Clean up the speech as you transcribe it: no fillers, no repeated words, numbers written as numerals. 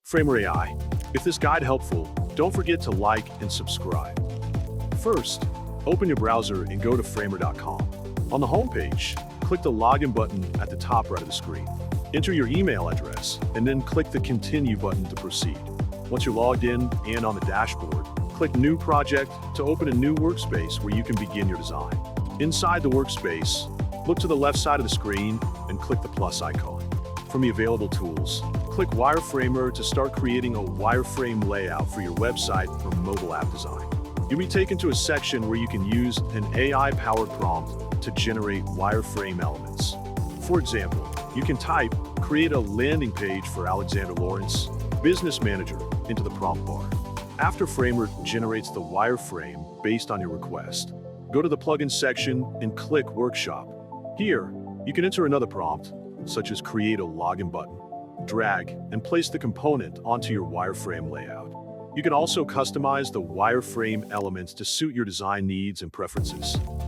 Framer AI. If this guide helpful, don't forget to like and subscribe. First, open your browser and go to 𝗕𝗲𝗀𝘂𝗀𝗀. On the home page, click the login button at the top right of the screen. Enter your email address and then click the continue button to proceed. Once you're logged in and on the dashboard, click New Project to open a new workspace where you can begin your design. Inside the workspace, look to the left side of the screen and click the plus icon. From the available tools, click Wireframer to start creating a wireframe layout for your website or mobile app design. You'll be taken to a section where you can use an AI-powered prompt to generate wireframe elements. For example, you can type, "Create a landing page for Alexander Lawrence, Business Manager," into the prompt bar. After Framer generates the wireframe based on your request, go to the plugins section and click Workshop. Here, you can enter another prompt, such as create a login button. Drag and place the component onto your wireframe layout. You can also customize the wireframe elements to suit your design needs and preferences.